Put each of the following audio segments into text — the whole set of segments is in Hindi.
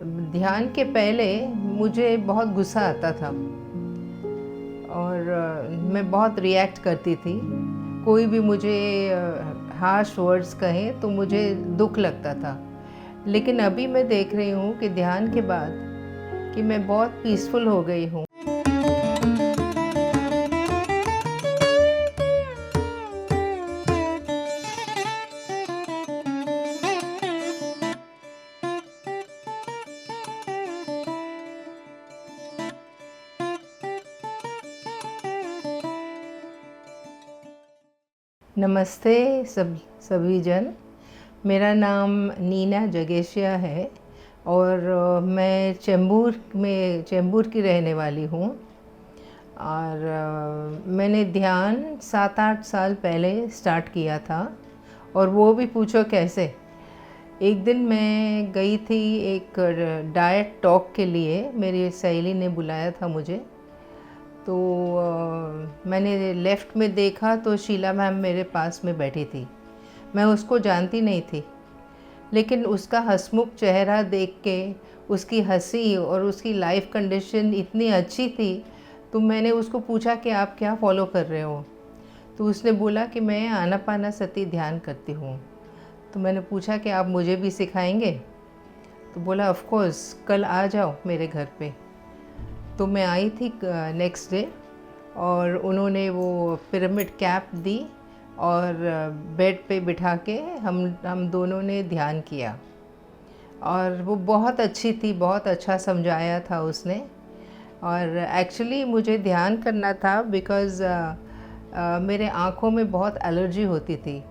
ध्यान के पहले मुझे बहुत गुस्सा आता था और मैं बहुत रिएक्ट करती थी। कोई भी मुझे हार्श वर्ड्स कहे तो मुझे दुख लगता था। लेकिन अभी मैं देख रही हूँ कि ध्यान के बाद कि मैं बहुत पीसफुल हो गई हूँ। नमस्ते सभी जन। मेरा नाम नीना जगेशिया है और मैं चेंबूर की रहने वाली हूँ। और मैंने ध्यान 7-8 साल पहले स्टार्ट किया था और वो भी पूछो कैसे। एक दिन मैं गई थी एक डाइट टॉक के लिए, मेरी सहेली ने बुलाया था मुझे। तो मैंने लेफ़्ट में देखा तो शीला मैम मेरे पास में बैठी थी। मैं उसको जानती नहीं थी, लेकिन उसका हंसमुख चेहरा देख के उसकी हंसी और उसकी लाइफ कंडीशन इतनी अच्छी थी, तो मैंने उसको पूछा कि आप क्या फ़ॉलो कर रहे हो। तो उसने बोला कि मैं आनापानसती ध्यान करती हूँ। तो मैंने पूछा कि आप मुझे भी सिखाएंगे। तो बोला ऑफ़ कोर्स, कल आ जाओ मेरे घर पे। तो मैं आई थी नेक्स्ट डे और उन्होंने वो पिरामिड कैप दी और बेड पे बिठा के हम दोनों ने ध्यान किया और वो बहुत अच्छी थी, बहुत अच्छा समझाया था उसने। और एक्चुअली मुझे ध्यान करना था बिकॉज़ मेरे आँखों में बहुत एलर्जी होती थी।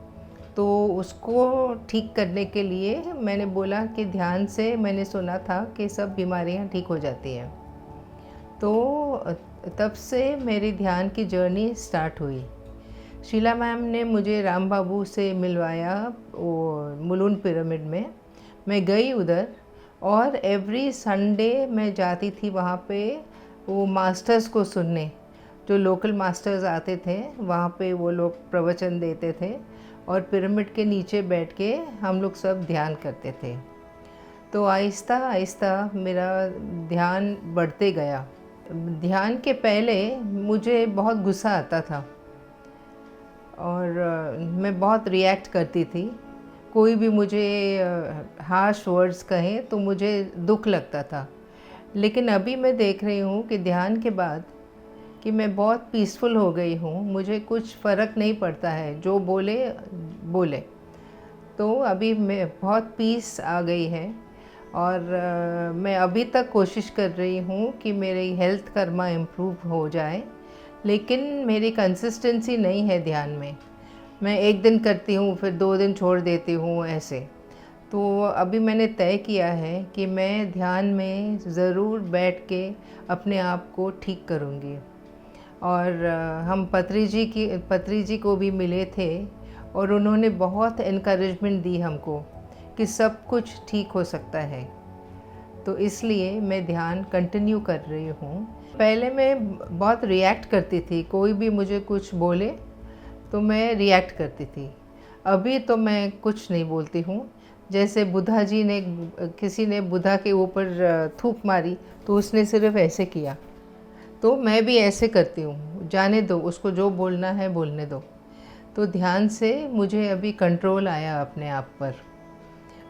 तो उसको ठीक करने के लिए मैंने बोला कि ध्यान से मैंने सुना था कि सब बीमारियाँ ठीक हो जाती हैं। तो तब से मेरी ध्यान की जर्नी स्टार्ट हुई। शीला मैम ने मुझे राम बाबू से मिलवाया वो मुलुंड पिरामिड में। मैं गई उधर और एवरी संडे मैं जाती थी वहाँ पे वो मास्टर्स को सुनने। जो लोकल मास्टर्स आते थे वहाँ पे वो लोग प्रवचन देते थे और पिरामिड के नीचे बैठ के हम लोग सब ध्यान करते थे। तो आहिस्ता आहिस्ता मेरा ध्यान बढ़ते गया। ध्यान के पहले मुझे बहुत गुस्सा आता था और मैं बहुत रिएक्ट करती थी। कोई भी मुझे हार्श वर्ड्स कहे तो मुझे दुख लगता था। लेकिन अभी मैं देख रही हूँ कि ध्यान के बाद कि मैं बहुत पीसफुल हो गई हूँ। मुझे कुछ फ़र्क नहीं पड़ता है, जो बोले बोले। तो अभी मैं बहुत पीस आ गई है और मैं अभी तक कोशिश कर रही हूँ कि मेरी हेल्थ कर्मा इम्प्रूव हो जाए, लेकिन मेरी कंसिस्टेंसी नहीं है ध्यान में। मैं एक दिन करती हूँ फिर 2 दिन छोड़ देती हूँ ऐसे। तो अभी मैंने तय किया है कि मैं ध्यान में ज़रूर बैठ के अपने आप को ठीक करूँगी। और हम पत्री जी को भी मिले थे और उन्होंने बहुत एनकरेजमेंट दी हमको कि सब कुछ ठीक हो सकता है। तो इसलिए मैं ध्यान कंटिन्यू कर रही हूँ। पहले मैं बहुत रिएक्ट करती थी, कोई भी मुझे कुछ बोले तो मैं रिएक्ट करती थी। अभी तो मैं कुछ नहीं बोलती हूँ। जैसे बुद्धा जी ने, किसी ने बुद्धा के ऊपर थूक मारी तो उसने सिर्फ ऐसे किया, तो मैं भी ऐसे करती हूँ, जाने दो उसको, जो बोलना है बोलने दो। तो ध्यान से मुझे अभी कंट्रोल आया अपने आप पर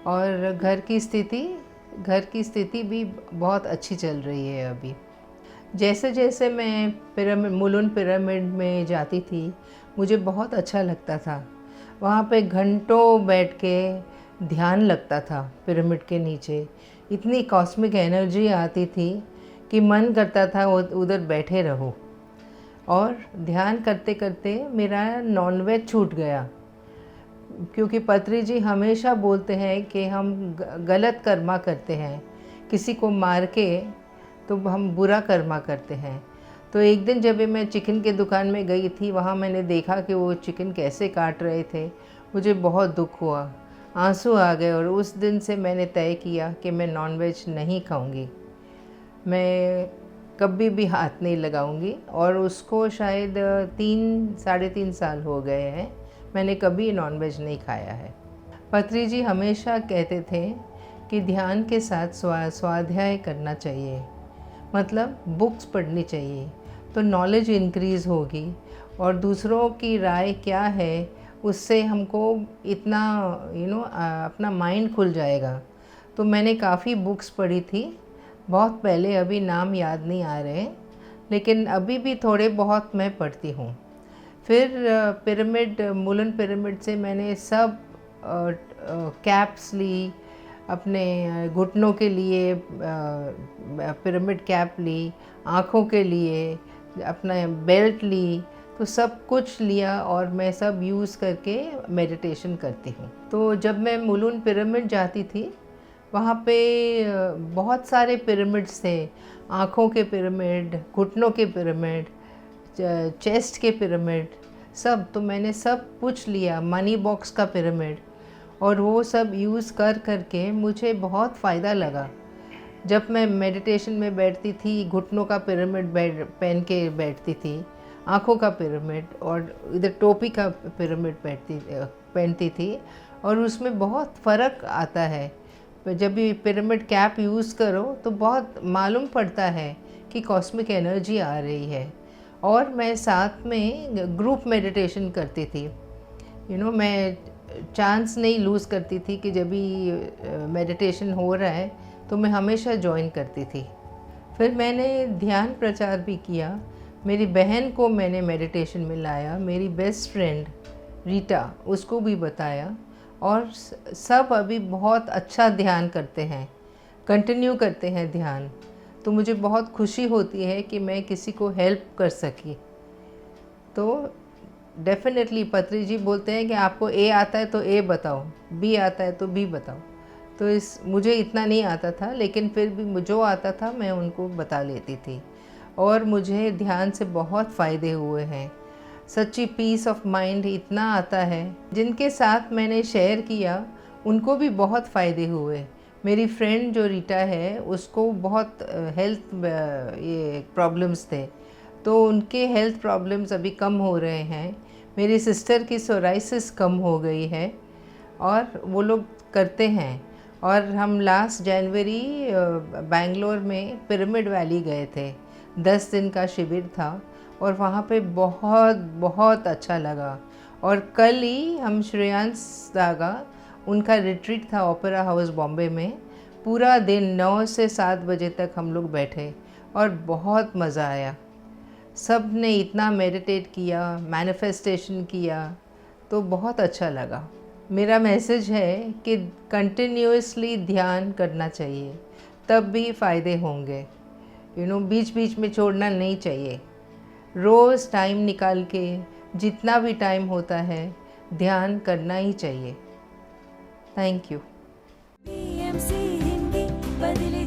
और घर की स्थिति भी बहुत अच्छी चल रही है अभी। जैसे जैसे मैं मुलुंड पिरामिड में जाती थी मुझे बहुत अच्छा लगता था। वहाँ पे घंटों बैठ के ध्यान लगता था पिरामिड के नीचे। इतनी कॉस्मिक एनर्जी आती थी कि मन करता था उधर बैठे रहो। और ध्यान करते करते मेरा नॉनवेज छूट गया, क्योंकि पत्री जी हमेशा बोलते हैं कि हम गलत कर्मा करते हैं, किसी को मार के तो हम बुरा कर्मा करते हैं। तो एक दिन जब मैं चिकन के दुकान में गई थी, वहाँ मैंने देखा कि वो चिकन कैसे काट रहे थे। मुझे बहुत दुख हुआ, आंसू आ गए और उस दिन से मैंने तय किया कि मैं नॉनवेज नहीं खाऊंगी। मैं कभी भी हाथ नहीं लगाऊंगी और उसको शायद 3 साढ़े 3 साल हो गए हैं मैंने कभी नॉनवेज नहीं खाया है। पत्री जी हमेशा कहते थे कि ध्यान के साथ स्वाध्याय करना चाहिए, मतलब बुक्स पढ़नी चाहिए, तो नॉलेज इंक्रीज़ होगी और दूसरों की राय क्या है उससे हमको इतना अपना माइंड खुल जाएगा। तो मैंने काफ़ी बुक्स पढ़ी थी बहुत पहले, अभी नाम याद नहीं आ रहे, लेकिन अभी भी थोड़े बहुत मैं पढ़ती हूँ। फिर पिरामिड, मुलन पिरामिड से मैंने सब कैप्स ली, अपने घुटनों के लिए पिरामिड कैप ली, आँखों के लिए अपना बेल्ट ली, तो सब कुछ लिया और मैं सब यूज़ करके मेडिटेशन करती हूँ। तो जब मैं मुलुन पिरामिड जाती थी वहाँ पे बहुत सारे पिरामिड्स थे, आँखों के पिरामिड, घुटनों के पिरामिड, चेस्ट के पिरामिड, सब। तो मैंने सब पूछ लिया, मनी बॉक्स का पिरामिड, और वो सब यूज़ करके मुझे बहुत फ़ायदा लगा। जब मैं मेडिटेशन में बैठती थी, घुटनों का पिरामिड पहन के बैठती थी, आँखों का पिरामिड और इधर टोपी का पिरामिड पहनती थी, और उसमें बहुत फ़र्क आता है। जब भी पिरामिड कैप यूज़ करो तो बहुत मालूम पड़ता है कि कॉस्मिक एनर्जी आ रही है। और मैं साथ में ग्रुप मेडिटेशन करती थी। मैं चांस नहीं लूज़ करती थी कि जब भी मेडिटेशन हो रहा है तो मैं हमेशा ज्वाइन करती थी। फिर मैंने ध्यान प्रचार भी किया, मेरी बहन को मैंने मेडिटेशन में लाया, मेरी बेस्ट फ्रेंड रीटा, उसको भी बताया, और सब अभी बहुत अच्छा ध्यान करते हैं, कंटिन्यू करते हैं ध्यान। तो मुझे बहुत खुशी होती है कि मैं किसी को हेल्प कर सकी। तो डेफिनेटली पत्री जी बोलते हैं कि आपको ए आता है तो ए बताओ, बी आता है तो बी बताओ। तो मुझे इतना नहीं आता था, लेकिन फिर भी जो आता था मैं उनको बता लेती थी, और मुझे ध्यान से बहुत फ़ायदे हुए हैं। सच्ची पीस ऑफ माइंड इतना आता है। जिनके साथ मैंने शेयर किया उनको भी बहुत फ़ायदे हुए। मेरी फ्रेंड जो रीटा है उसको बहुत हेल्थ ये प्रॉब्लम्स थे, तो उनके हेल्थ प्रॉब्लम्स अभी कम हो रहे हैं। मेरी सिस्टर की सोराइसिस कम हो गई है, और वो लोग करते हैं। और हम लास्ट जनवरी बेंगलोर में पिरामिड वैली गए थे, 10 दिन का शिविर था, और वहाँ पे बहुत बहुत अच्छा लगा। और कल ही हम श्रेयांश दागा, उनका रिट्रीट था ओपेरा हाउस बॉम्बे में, पूरा दिन 9 से 7 बजे तक हम लोग बैठे और बहुत मज़ा आया। सब ने इतना मेडिटेट किया, मैनिफेस्टेशन किया, तो बहुत अच्छा लगा। मेरा मैसेज है कि कंटिन्यूअसली ध्यान करना चाहिए, तब भी फ़ायदे होंगे। बीच बीच में छोड़ना नहीं चाहिए। रोज़ टाइम निकाल के, जितना भी टाइम होता है, ध्यान करना ही चाहिए। Thank you. PMC हिंदी बदले